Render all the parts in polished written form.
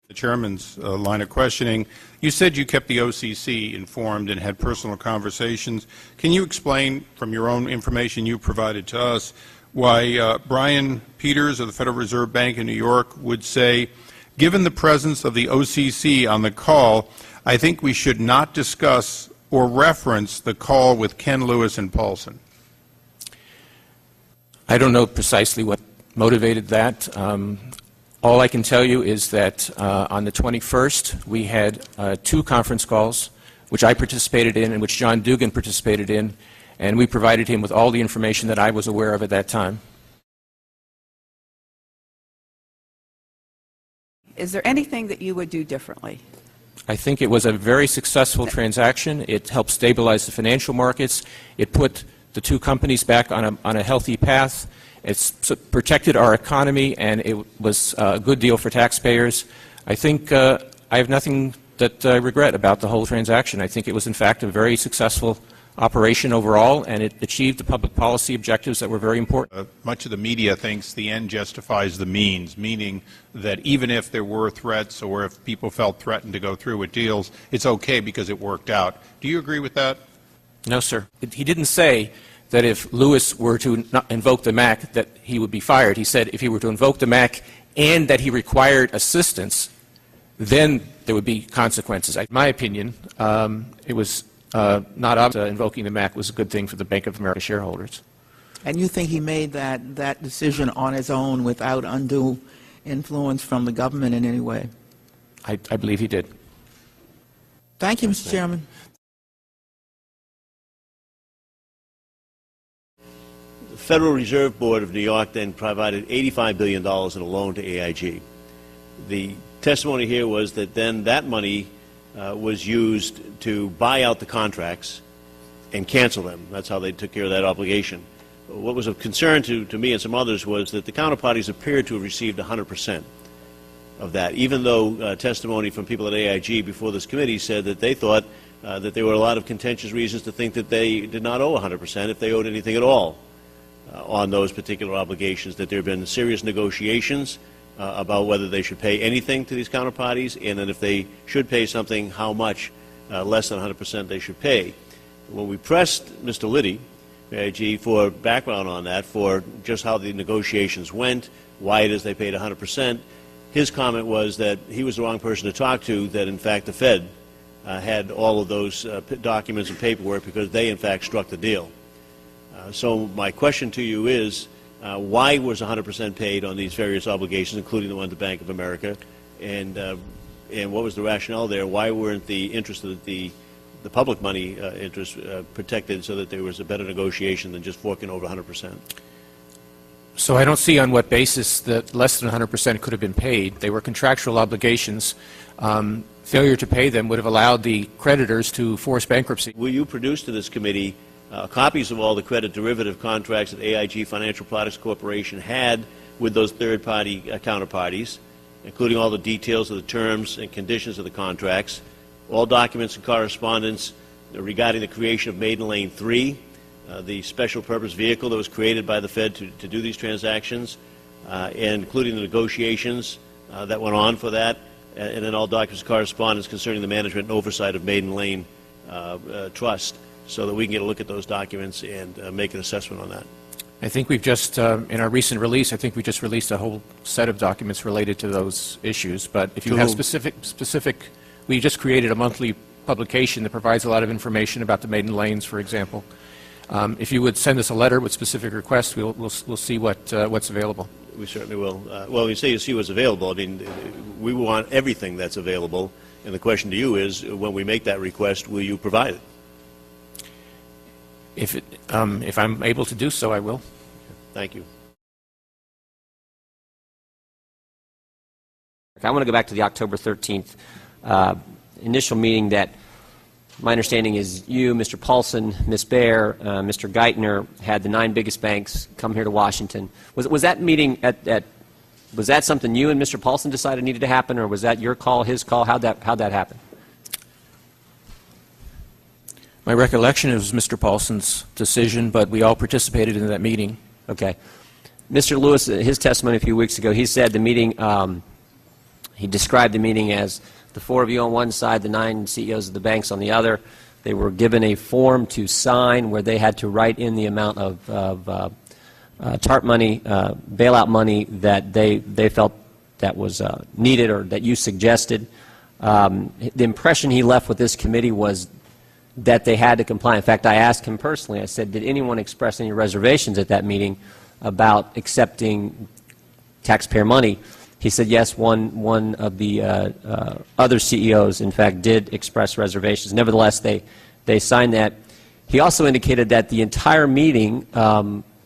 The chairman's line of questioning, you said you kept the OCC informed and had personal conversations. Can you explain, from your own information you provided to us, why Brian Peters of the Federal Reserve Bank in New York would say, given the presence of the OCC on the call, I think we should not discuss or reference the call with Ken Lewis and Paulson? I don't know precisely what motivated that. All I can tell you is that on the 21st, we had 2 conference calls, which I participated in and which John Dugan participated in, and we provided him with all the information that I was aware of at that time. Is there anything that you would do differently? I think it was a very successful transaction. It helped stabilize the financial markets. It put the 2 companies back on a healthy path. It's protected our economy, and it was a good deal for taxpayers. I think I have nothing that I regret about the whole transaction. I think it was, in fact, a very successful operation overall, and it achieved the public policy objectives that were very important. Much of the media thinks the end justifies the means, meaning that even if there were threats or if people felt threatened to go through with deals, it's okay because it worked out. Do you agree with that? No, sir. He didn't say that if Lewis were to not invoke the MAC that he would be fired. He said if he were to invoke the MAC and that he required assistance, then there would be consequences. In my opinion, it was not obvious invoking the MAC was a good thing for the Bank of America shareholders. And you think he made that decision on his own without undue influence from the government in any way? I believe he did. Thank you, Mr. Chairman. The Federal Reserve Board of New York then provided $85 billion in a loan to AIG. The testimony here was that then that money was used to buy out the contracts and cancel them. That's how they took care of that obligation. What was of concern to me and some others was that the counterparties appeared to have received 100% of that, even though testimony from people at AIG before this committee said that they thought that there were a lot of contentious reasons to think that they did not owe 100% if they owed anything at all on those particular obligations, that there have been serious negotiations about whether they should pay anything to these counterparties, and that if they should pay something, how much less than 100% they should pay. When we pressed Mr. Liddy, AIG, for background on that, for just how the negotiations went, why it is they paid 100%, his comment was that he was the wrong person to talk to, that in fact the Fed had all of those documents and paperwork because they in fact struck the deal. So my question to you is, why was 100% paid on these various obligations, including the one to Bank of America, and what was the rationale there? Why weren't the interests of the public money interests protected so that there was a better negotiation than just forking over 100%? So I don't see on what basis that less than 100% could have been paid. They were contractual obligations. Failure to pay them would have allowed the creditors to force bankruptcy. Will you produce to this committee copies of all the credit derivative contracts that AIG Financial Products Corporation had with those third-party counterparties, including all the details of the terms and conditions of the contracts, all documents and correspondence regarding the creation of Maiden Lane 3, the special purpose vehicle that was created by the Fed to do these transactions, and including the negotiations that went on for that, and then all documents and correspondence concerning the management and oversight of Maiden Lane Trust, so that we can get a look at those documents and make an assessment on that. I think we've just, in our recent release, I think we just released a whole set of documents related to those issues. But if you have specific, we just created a monthly publication that provides a lot of information about the Maiden Lanes, for example. If you would send us a letter with specific requests, we'll see what's available. We certainly will. Well, when you say you see what's available, I mean, we want everything that's available. And the question to you is, when we make that request, will you provide it? If I'm able to do so, I will. Thank you. I want to go back to the October 13th initial meeting that my understanding is you, Mr. Paulson, Ms. Baer, Mr. Geithner had the 9 biggest banks come here to Washington. Was that meeting was that something you and Mr. Paulson decided needed to happen, or was that your call, his call? How'd that happen? My recollection is Mr. Paulson's decision, but we all participated in that meeting. Okay. Mr. Lewis, his testimony a few weeks ago, he said the meeting He described the meeting as the 4 of you on one side, the 9 CEOs of the banks on the other. They were given a form to sign where they had to write in the amount of TARP money, bailout money that they felt that was needed or that you suggested. The impression he left with this committee was that they had to comply. In fact, I asked him personally, I said, did anyone express any reservations at that meeting about accepting taxpayer money? He said, yes, one of the other CEOs, in fact, did express reservations. Nevertheless, they signed that. He also indicated that the entire meeting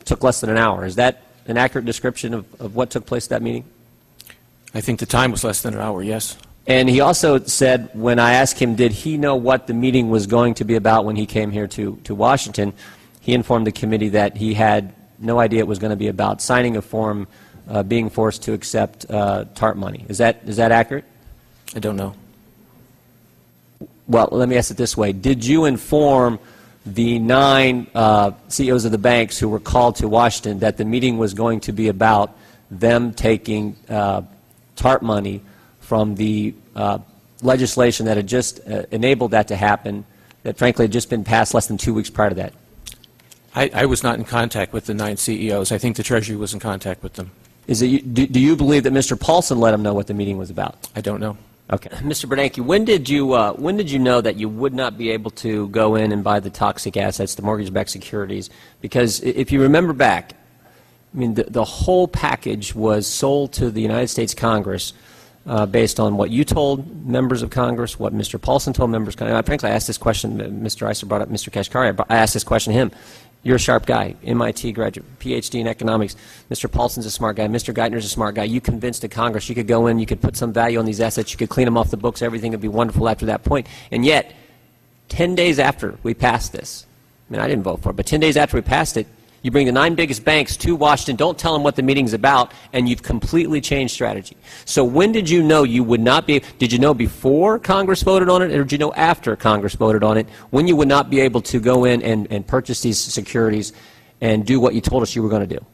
took less than an hour. Is that an accurate description of what took place at that meeting? I think the time was less than an hour, yes. And he also said, when I asked him, did he know what the meeting was going to be about when he came here to Washington, he informed the committee that he had no idea it was going to be about signing a form, being forced to accept TARP money. Is that accurate? I don't know. Well, let me ask it this way. Did you inform the 9 CEOs of the banks who were called to Washington that the meeting was going to be about them taking TARP money from the legislation that had just enabled that to happen, that frankly had just been passed less than 2 weeks prior to that? I was not in contact with the 9 CEOs. I think the Treasury was in contact with them. Do you believe that Mr. Paulson let him know what the meeting was about? I don't know. Okay. Mr. Bernanke, when did you know that you would not be able to go in and buy the toxic assets, the mortgage-backed securities? Because if you remember back, I mean, the whole package was sold to the United States Congress based on what you told members of Congress, what Mr. Paulson told members of Congress. Frankly, I asked this question, Mr. Eisler brought up Mr. Kashkari, I asked this question to him. You're a sharp guy, MIT graduate, PhD in economics. Mr. Paulson's a smart guy. Mr. Geithner's a smart guy. You convinced the Congress you could go in, you could put some value on these assets, you could clean them off the books, everything would be wonderful after that point. And yet, 10 days after we passed this, I mean, I didn't vote for it, but 10 days after we passed it, you bring the 9 biggest banks to Washington, don't tell them what the meeting's about, and you've completely changed strategy. So when did you know you would not be, did you know before Congress voted on it, or did you know after Congress voted on it, when you would not be able to go in and purchase these securities and do what you told us you were going to do?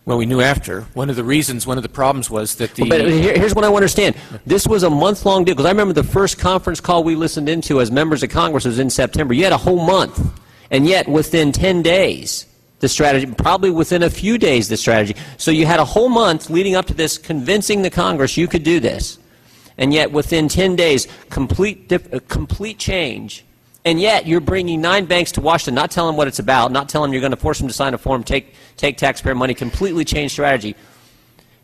Well, we knew after. One of the problems was that the... But here's what I want to understand. This was a month-long deal, because I remember the first conference call we listened into as members of Congress was in September. You had a whole month, and yet within 10 days... the strategy, probably within a few days, the strategy. So you had a whole month leading up to this, convincing the Congress you could do this. And yet within 10 days, complete change. And yet you're bringing 9 banks to Washington, not telling them what it's about, not telling them you're going to force them to sign a form, take taxpayer money, completely change strategy.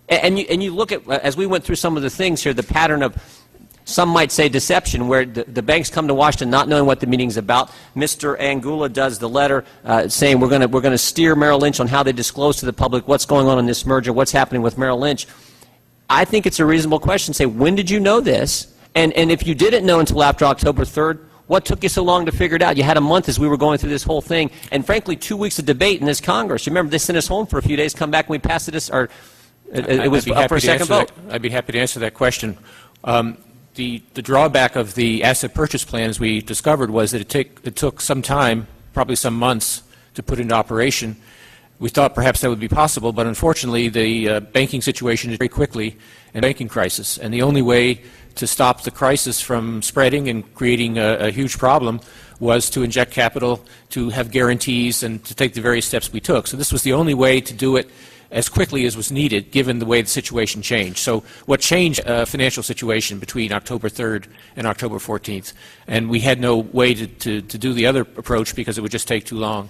And you look at, as we went through some of the things here, the pattern of, some might say deception, where the banks come to Washington not knowing what the meeting's about. Mr. Angula does the letter saying we're going to steer Merrill Lynch on how they disclose to the public what's going on in this merger, what's happening with Merrill Lynch. I think it's a reasonable question to say, when did you know this? And if you didn't know until after October 3rd, what took you so long to figure it out? You had a month as we were going through this whole thing, and frankly, 2 weeks of debate in this Congress. You remember they sent us home for a few days, come back, and we passed it, or it was up for a second vote. I'd be happy to answer that question. The drawback of the asset purchase plan, as we discovered, was that it took some time, probably some months, to put into operation. We thought perhaps that would be possible, but unfortunately the banking situation is very quickly a banking crisis, and the only way to stop the crisis from spreading and creating a huge problem was to inject capital, to have guarantees, and to take the various steps we took. So this was the only way to do it as quickly as was needed, given the way the situation changed. So what changed financial situation between October 3rd and October 14th? And we had no way to do the other approach because it would just take too long.